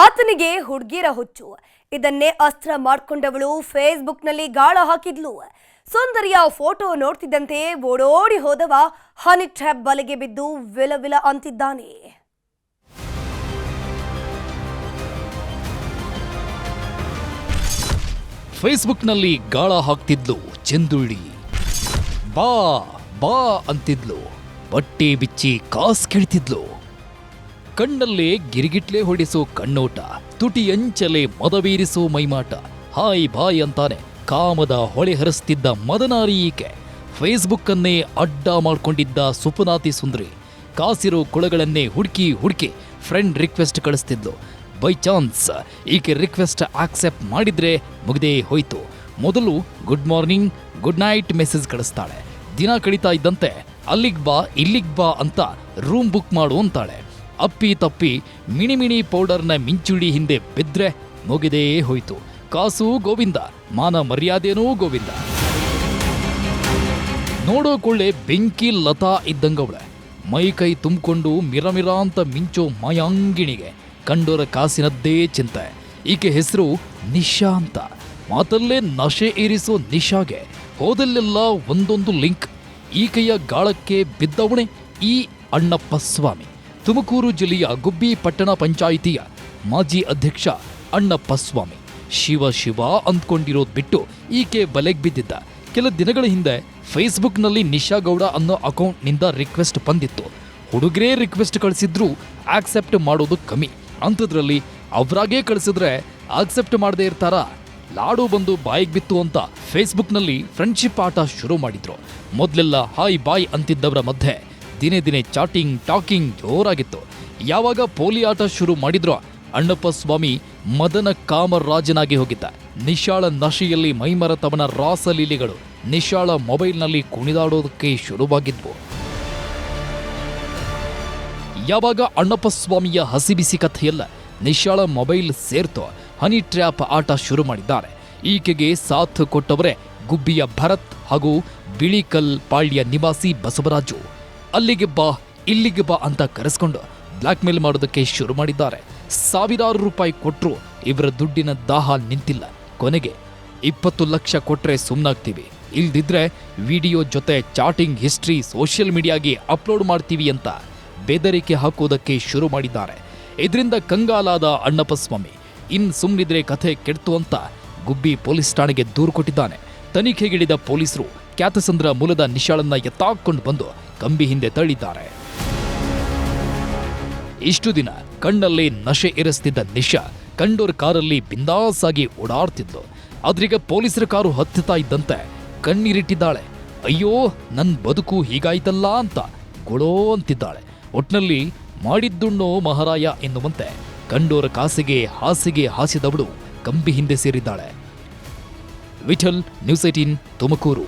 ಆತನಿಗೆ ಹುಡುಗಿರ ಹುಚ್ಚು. ಇದನ್ನೇ ಅಸ್ತ್ರ ಮಾಡಿಕೊಂಡವಳು ಫೇಸ್ಬುಕ್ನಲ್ಲಿ ಗಾಳ ಹಾಕಿದ್ಲು. ಸುಂದರಿಯ ಫೋಟೋ ನೋಡ್ತಿದ್ದಂತೆ ಓಡೋಡಿ ಹೋದವ ಹನಿ ಟ್ರ್ಯಾಪ್ ಬಲೆಗೆ ಬಿದ್ದು ವಿಲವಿಲ ಅಂತಿದ್ದಾನೆ. ಫೇಸ್ಬುಕ್ನಲ್ಲಿ ಗಾಳ ಹಾಕ್ತಿದ್ಲು ಚಂದುಳ್ಳಿ. ಬಾ ಬಾ ಅಂತಿದ್ಲು. ಬಟ್ಟೆ ಬಿಚ್ಚಿ ಕಾಸ್ ಕೇಳ್ತಿದ್ಲು. ಕಣ್ಣಲ್ಲೇ ಗಿರಿಗಿಟ್ಲೆ ಹೊಡಿಸೋ ಕಣ್ಣೋಟ, ತುಟಿಯಂಚಲೆ ಮದವೀರಿಸೋ ಮೈಮಾಟ. ಹಾಯ್ ಬಾಯ್ ಅಂತಾನೆ ಕಾಮದ ಹೊಳೆ ಹರಿಸ್ತಿದ್ದ ಮದನಾರಿ ಈಕೆ. ಫೇಸ್ಬುಕ್ಕನ್ನೇ ಅಡ್ಡ ಮಾಡ್ಕೊಂಡಿದ್ದ ಸುಪನಾತಿ ಸುಂದರಿ ಕಾಸಿರೋ ಕೊಳಗಳನ್ನೇ ಹುಡುಕಿ ಫ್ರೆಂಡ್ ರಿಕ್ವೆಸ್ಟ್ ಕಳಿಸ್ತಿದ್ಲು. ಬೈ ಚಾನ್ಸ್ ಈಕೆ ರಿಕ್ವೆಸ್ಟ್ ಆಕ್ಸೆಪ್ಟ್ ಮಾಡಿದ್ರೆ ಮುಗ್ದೇ ಹೋಯ್ತು. ಮೊದಲು good morning good night message ಕಳಿಸ್ತಾಳೆ. ದಿನ ಕಳೀತಾ ಇದ್ದಂತೆ ಅಲ್ಲಿಗ್ ಬಾ ಇಲ್ಲಿಗ್ ಬಾ ಅಂತ ರೂಮ್ ಬುಕ್ ಮಾಡು ಅಂತಾಳೆ. ಅಪ್ಪಿ ತಪ್ಪಿ ಮಿಣಿ ಪೌಡರ್ನ ಮಿಂಚುಳಿ ಹಿಂದೆ ಬಿದ್ರೆ ಮುಗಿದೇ ಹೋಯ್ತು. ಕಾಸು ಗೋವಿಂದ, ಮಾನ ಮರ್ಯಾದೆನೂ ಗೋವಿಂದ. ನೋಡೋಕೊಳ್ಳೆ ಬೆಂಕಿ ಲತಾ ಇದ್ದಂಗವಳೆ. ಮೈ ಕೈ ತುಂಬಿಕೊಂಡು ಮಿರಮಿರ ಅಂತ ಮಿಂಚೋ ಮಾಯಾಂಗಿಣಿಗೆ ಕಂಡೋರ ಕಾಸಿನದ್ದೇ ಚಿಂತೆ. ಈಕೆ ಹೆಸರು ನಿಶಾ ಅಂತ. ಮಾತಲ್ಲೇ ನಶೆ ಏರಿಸೋ ನಿಶಾಗೆ ಹೋದಲ್ಲೆಲ್ಲ ಒಂದೊಂದು ಲಿಂಕ್. ಈಕೆಯ ಗಾಳಕ್ಕೆ ಬಿದ್ದವಣೆ ಈ ಅಣ್ಣಪ್ಪ ಸ್ವಾಮಿ. ತುಮಕೂರು ಜಿಲ್ಲೆಯ ಗುಬ್ಬಿ ಪಟ್ಟಣ ಪಂಚಾಯಿತಿಯ ಮಾಜಿ ಅಧ್ಯಕ್ಷ ಅಣ್ಣಪ್ಪ ಸ್ವಾಮಿ. ಶಿವ ಅಂದ್ಕೊಂಡಿರೋದು ಬಿಟ್ಟು ಈಕೆ ಬಲೆಗೆ ಬಿದ್ದಿದ್ದ. ಕೆಲ ದಿನಗಳ ಹಿಂದೆ ಫೇಸ್ಬುಕ್ನಲ್ಲಿ ನಿಶಾ ಗೌಡ ಅನ್ನೋ ಅಕೌಂಟ್ನಿಂದ ರಿಕ್ವೆಸ್ಟ್ ಬಂದಿತ್ತು. ಹುಡುಗರೇ ರಿಕ್ವೆಸ್ಟ್ ಕಳಿಸಿದ್ರು ಆಕ್ಸೆಪ್ಟ್ ಮಾಡೋದು ಕಮ್ಮಿ. ಅಂಥದ್ರಲ್ಲಿ ಅವರಾಗೇ ಕಳಿಸಿದ್ರೆ ಆಕ್ಸೆಪ್ಟ್ ಮಾಡದೇ ಇರ್ತಾರ. ಲಾಡು ಬಂದು ಬಾಯಿಗೆ ಬಿತ್ತು ಅಂತ ಫೇಸ್ಬುಕ್ನಲ್ಲಿ ಫ್ರೆಂಡ್ಶಿಪ್ ಆಟ ಶುರು ಮಾಡಿದ್ರು. ಮೊದಲೆಲ್ಲ ಹಾಯ್ ಬಾಯ್ ಅಂತಿದ್ದವರ ಮಧ್ಯೆ ದಿನೇ ಚಾಟಿಂಗ್ ಟಾಕಿಂಗ್ ಜೋರಾಗಿತ್ತು. ಯಾವಾಗ ಪೋಲಿ ಆಟ ಶುರು ಮಾಡಿದ್ರೋ ಅಣ್ಣಪ್ಪ ಸ್ವಾಮಿ ಮದನ ಕಾಮರಾಜನಾಗಿ ಹೋಗಿದ್ದ. ನಿಶಾಳ ನಶೆಯಲ್ಲಿ ಮೈಮರೆತವನ ರಾಸಲೀಲೆಗಳು ನಿಶಾಳ ಮೊಬೈಲ್ನಲ್ಲಿ ಕುಣಿದಾಡೋದಕ್ಕೆ ಶುರುವಾಗಿದ್ವು. ಯಾವಾಗ ಅಣ್ಣಪ್ಪ ಸ್ವಾಮಿಯ ಹಸಿಬಿಸಿ ಕಥೆಯಲ್ಲ ನಿಶಾಳ ಮೊಬೈಲ್ ಸೇರ್ತೋ ಹನಿ ಟ್ರ್ಯಾಪ್ ಆಟ ಶುರು ಮಾಡಿದ್ದಾರೆ. ಈಕೆಗೆ ಸಾಥ್ ಕೊಟ್ಟವರೇ ಗುಬ್ಬಿಯ ಭರತ್ ಹಾಗೂ ಬಿಳಿಕಲ್ ಪಾಳ್ಯ ನಿವಾಸಿ ಬಸವರಾಜು. ಅಲ್ಲಿಗೆ ಬಾ ಇಲ್ಲಿಗೆ ಬಾ ಅಂತ ಕರೆಸ್ಕೊಂಡು ಬ್ಲಾಕ್ ಮೇಲ್ ಮಾಡೋದಕ್ಕೆ ಶುರು ಮಾಡಿದ್ದಾರೆ. ಸಾವಿರಾರು ರೂಪಾಯಿ ಕೊಟ್ಟರು ಇವರ ದುಡ್ಡಿನ ದಾಹ ನಿಂತಿಲ್ಲ. ಕೊನೆಗೆ 20 ಲಕ್ಷ ಕೊಟ್ರೆ ಸುಮ್ಮನಾಗ್ತೀವಿ, ಇಲ್ದಿದ್ರೆ ವಿಡಿಯೋ ಜೊತೆ ಚಾಟಿಂಗ್ ಹಿಸ್ಟ್ರಿ ಸೋಷಿಯಲ್ ಮೀಡಿಯಾಗೆ ಅಪ್ಲೋಡ್ ಮಾಡ್ತೀವಿ ಅಂತ ಬೆದರಿಕೆ ಹಾಕೋದಕ್ಕೆ ಶುರು ಮಾಡಿದ್ದಾರೆ. ಇದರಿಂದ ಕಂಗಾಲಾದ ಅಣ್ಣಪ್ಪ ಸ್ವಾಮಿ ಸುಮ್ಮನಿದ್ರೆ ಕಥೆ ಕೆಡ್ತು ಅಂತ ಗುಬ್ಬಿ ಪೊಲೀಸ್ ಠಾಣೆಗೆ ದೂರು ಕೊಟ್ಟಿದ್ದಾನೆ. ತನಿಖೆಗಿಳಿದ ಪೊಲೀಸರು ಕ್ಯಾತಸಂದ್ರ ಮೂಲದ ನಿಶಾಳನ್ನ ಎತ್ತಾಕೊಂಡು ಬಂದು ಕಂಬಿ ಹಿಂದೆ ತಳ್ಳಿದ್ದಾರೆ. ಇಷ್ಟು ದಿನ ಕಣ್ಣಲ್ಲೇ ನಶೆ ಏರಿಸ್ತಿದ್ದ ನಿಶಾ ಕಂಡೋರ್ ಕಾರಲ್ಲಿ ಬಿಂದಾಸ್ ಆಗಿ ಓಡಾಡ್ತಿದ್ಲು. ಆದ್ರೀಗ ಪೊಲೀಸರ ಕಾರು ಹತ್ತುತ್ತಾ ಇದ್ದಂತೆ ಕಣ್ಣೀರಿಟ್ಟಿದ್ದಾಳೆ. ಅಯ್ಯೋ ನನ್ ಬದುಕು ಹೀಗಾಯ್ತಲ್ಲ ಅಂತ ಗೊಳೋ ಅಂತಿದ್ದಾಳೆ. ಒಟ್ನಲ್ಲಿ ಮಾಡಿದ್ದುಣ್ಣೋ ಮಹಾರಾಯ ಎನ್ನುವಂತೆ ಕಂಡೋರ ಕಾಸಿಗೆ ಹಾಸಿಗೆ ಹಾಸಿದವಳು ಕಂಬಿ ಹಿಂದೆ ಸೇರಿದ್ದಾಳೆ. ವಿಠಲ್, ನ್ಯೂಸ್ 18 ತುಮಕೂರು.